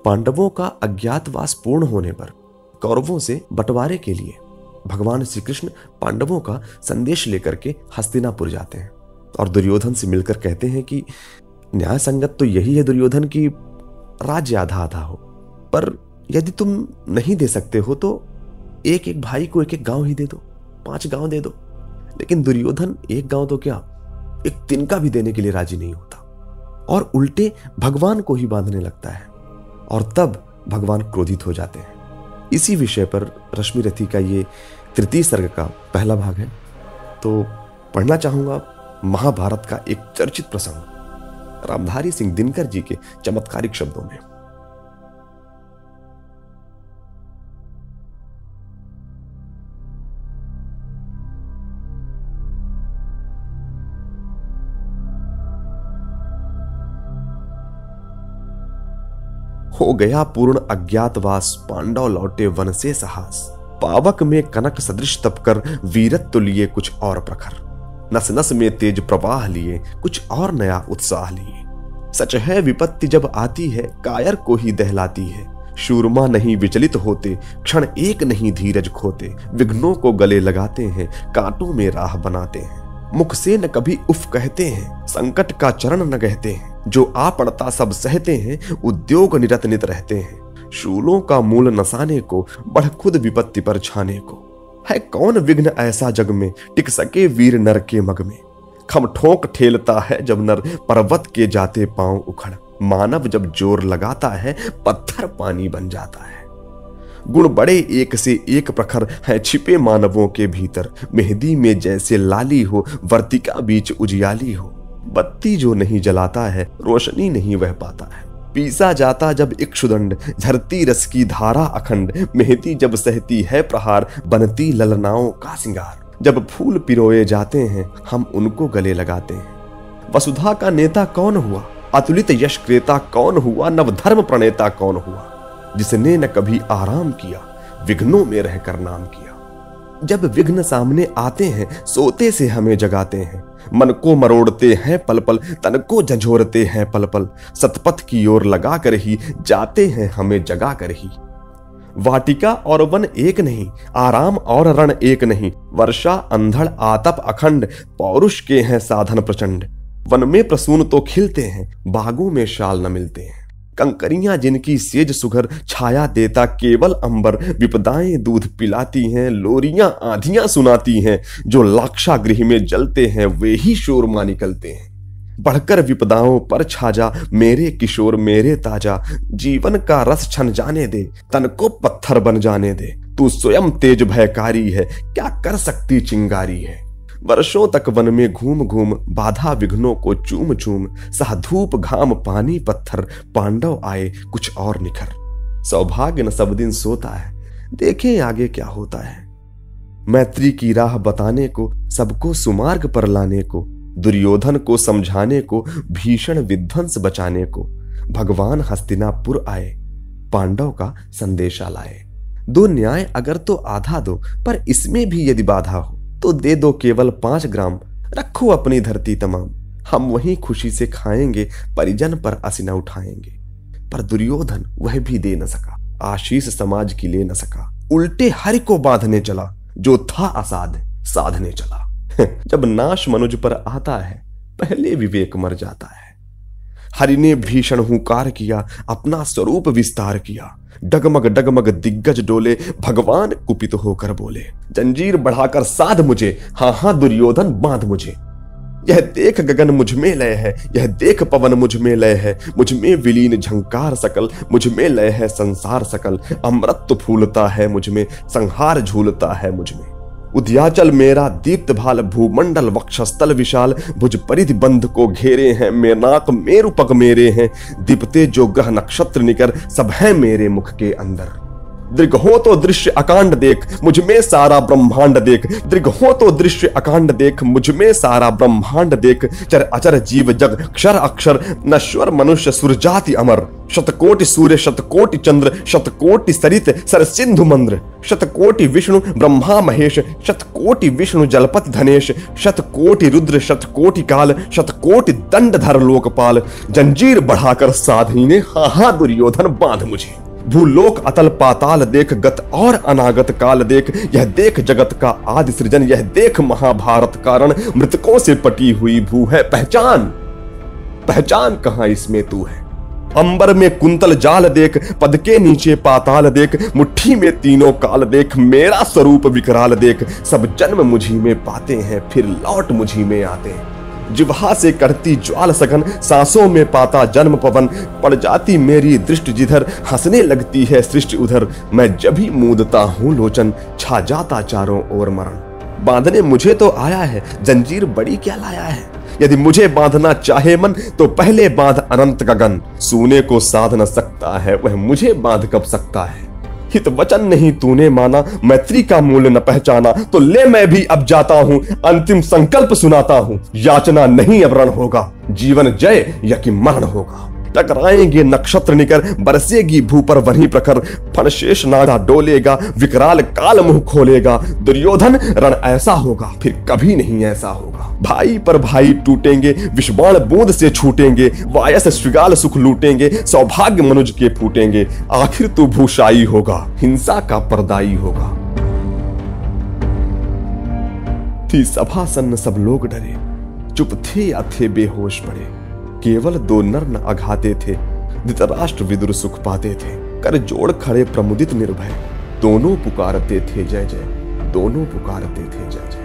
पांडवों का अज्ञातवास पूर्ण होने पर कौरवों से बंटवारे के लिए भगवान श्री कृष्ण पांडवों का संदेश लेकर के हस्तिनापुर जाते हैं और दुर्योधन से मिलकर कहते हैं कि न्याय संगत तो यही है दुर्योधन की राज्य आधा आधा हो, पर यदि तुम नहीं दे सकते हो तो एक एक भाई को एक एक गांव ही दे दो, 5 गांव दे दो। लेकिन दुर्योधन एक गांव तो क्या, एक तिनका भी देने के लिए राजी नहीं होता और उल्टे भगवान को ही बांधने लगता है और तब भगवान क्रोधित हो जाते हैं। इसी विषय पर रश्मिरथी का ये 3 सर्ग का पहला भाग है। तो पढ़ना चाहूंगा महाभारत का एक चर्चित प्रसंग रामधारी सिंह दिनकर जी के चमत्कारिक शब्दों में। हो गया पूर्ण अज्ञातवास, पांडव लौटे वन से साहस। पावक में कनक सदृश तपकर, वीरत्व लिए कुछ और प्रखर। नस नस में तेज प्रवाह लिए, कुछ और नया उत्साह लिए। सच है विपत्ति जब आती है, कायर को ही दहलाती है। शूरमा नहीं विचलित होते, क्षण एक नहीं धीरज खोते। विघ्नों को गले लगाते हैं, कांटों में राह बनाते हैं। मुख से न कभी उफ कहते हैं, संकट का चरण न कहते हैं। जो आ पड़ता सब सहते हैं, उद्योग निरत नित रहते हैं। शूलों का मूल नसाने को, बढ़ खुद विपत्ति पर छाने को। है कौन विघ्न ऐसा जग में, टिक सके वीर नर के मग में। खम ठोक ठेलता है जब नर, पर्वत के जाते पांव उखड़। मानव जब जोर लगाता है, पत्थर पानी बन जाता है। गुण बड़े एक से एक प्रखर है छिपे मानवों के भीतर। मेहंदी में जैसे लाली हो, वर्तिका बीच उजियाली हो। बत्ती जो नहीं जलाता है, रोशनी नहीं वह पाता है। पीसा जाता जब इक्षुदंड, झरती रस की धारा अखंड। मेहंदी जब सहती है प्रहार, बनती ललनाओं का सिंगार। जब फूल पिरोए जाते हैं, हम उनको गले लगाते हैं। वसुधा का नेता कौन हुआ, अतुलित यश क्रेता कौन हुआ। नवधर्म प्रणेता कौन हुआ, जिसने न कभी आराम किया, विघ्नों में रहकर नाम किया। जब विघ्न सामने आते हैं, सोते से हमें जगाते हैं। मन को मरोड़ते हैं पल पल, तन को झंझोरते हैं पल पल। सतपथ की ओर लगा कर ही जाते हैं हमें जगा कर ही। वाटिका और वन एक नहीं, आराम और रण एक नहीं। वर्षा अंधड़ आतप अखंड, पौरुष के हैं साधन प्रचंड। वन में प्रसून तो खिलते हैं, बागों में शाल न मिलते हैं। कंकरियां जिनकी सेज सुघर, छाया देता केवल अंबर। विपदाएं दूध पिलाती हैं, लोरियां आंधियां सुनाती हैं। जो लाक्षा गृह में जलते हैं, वे ही शोरमा निकलते हैं। बढ़कर विपदाओं पर छाजा, मेरे किशोर मेरे ताजा। जीवन का रस छन जाने दे, तन को पत्थर बन जाने दे। तू स्वयं तेज भयकारी है, क्या कर सकती चिंगारी है। वर्षों तक वन में घूम घूम, बाधा विघ्नों को चूम चूम। सह धूप घाम पानी पत्थर, पांडव आए कुछ और निखर। सौभाग्य न सब दिन सोता है, देखें आगे क्या होता है। मैत्री की राह बताने को, सबको सुमार्ग पर लाने को। दुर्योधन को समझाने को, भीषण विध्वंस बचाने को। भगवान हस्तिनापुर आए, पांडव का संदेशा लाए। दो न्याय अगर तो आधा दो, पर इसमें भी यदि बाधा हो तो दे दो केवल 5 ग्राम। रखो अपनी धरती तमाम, हम वहीं खुशी से खाएंगे। परिजन पर असीना उठाएंगे। पर दुर्योधन वह भी दे न सका, आशीष समाज की ले न सका। उल्टे हरि को बांधने चला, जो था असाध साधने चला। जब नाश मनुज पर आता है, पहले विवेक मर जाता है। हरि ने भीषण हुंकार किया, अपना स्वरूप विस्तार किया। डगमग डगमग दिग्गज डोले, भगवान कुपित होकर बोले। जंजीर बढ़ाकर साध मुझे, हाँ हाँ दुर्योधन बांध मुझे। यह देख गगन मुझ में लय है, यह देख पवन मुझ में लय है। मुझ में विलीन झंकार सकल, मुझ में लय है संसार सकल। अमृत फूलता है मुझ में, संहार झूलता है मुझ में। उद्याचल मेरा दीप्त भाल, भूमंडल वक्षस्थल विशाल। भुज परिधि बंध को घेरे हैं, मेनाक मेरु पग मेरे हैं। दीपते जो ग्रह नक्षत्र निकर, सब है मेरे मुख के अंदर। दृग हो तो दृश्य अकांड देख, मुझ में सारा ब्रह्मांड देख। दृग हो तो दृश्य अकांड देख, मुझ में सारा ब्रह्मांड देख। चर अचर जीव जग क्षर अक्षर, नश्वर मनुष्य सुर जाति अमर। शतकोटि सूर्य शतकोटि चंद्र, शतकोटि सरित सर सिंधु मंद्र। शतकोटि विष्णु ब्रह्मा महेश, शतकोटि विष्णु जलपति धनेश। शतकोटि रुद्र शतकोटि काल, शतकोटि दंडधर लोकपाल। जंजीर बढ़ाकर साधनी ने हा दुर्योधन बांध मुझे। भूलोक अतल पाताल देख, गत और अनागत काल देख। यह देख जगत का आदि सृजन, यह देख महाभारत कारण। मृतकों से पटी हुई भू है पहचान, पहचान कहां इसमें तू है। अंबर में कुंतल जाल देख, पद के नीचे पाताल देख। मुट्ठी में तीनों काल देख, मेरा स्वरूप विकराल देख। सब जन्म मुझी में पाते हैं, फिर लौट मुझी में आते हैं। जिह्वा से करती ज्वाल सघन, सांसों में पाता जन्म पवन। पड़ जाती मेरी दृष्टि जिधर, हंसने लगती है सृष्टि उधर। मैं जब भी मूंदता हूं लोचन, छा जाता चारों ओर मरण। बांधने मुझे तो आया है, जंजीर बड़ी क्या लाया है। यदि मुझे बांधना चाहे मन, तो पहले बांध अनंत गगन। सूने को साध न सकता है, वह मुझे बांध कब सकता है। हित वचन नहीं तूने माना, मैत्री का मूल्य न पहचाना। तो ले मैं भी अब जाता हूं, अंतिम संकल्प सुनाता हूं। याचना नहीं अब रण होगा, जीवन जय या कि मरण होगा। टकराएंगे नक्षत्र निकर, बरसेगी भू पर वहीं प्रखर। फणशेष नागा डोलेगा, विकराल काल मुंह खोलेगा। दुर्योधन रण ऐसा होगा, फिर कभी नहीं ऐसा होगा। भाई पर भाई टूटेंगे, विषबाण बूंद से छूटेंगे। वायस श्रृगाल सुख लूटेंगे, सौभाग्य मनुज के फूटेंगे। आखिर तू भूषाई होगा, हिंसा का परदाई होगा। थी सभा सन्न सब लोग डरे, चुप थे या थे बेहोश पड़े। केवल दो नर न अघाते थे, धृतराष्ट्र विदुर सुख पाते थे। कर जोड़ खड़े प्रमुदित निर्भय, दोनों पुकारते थे जय जय, दोनों पुकारते थे जय जय।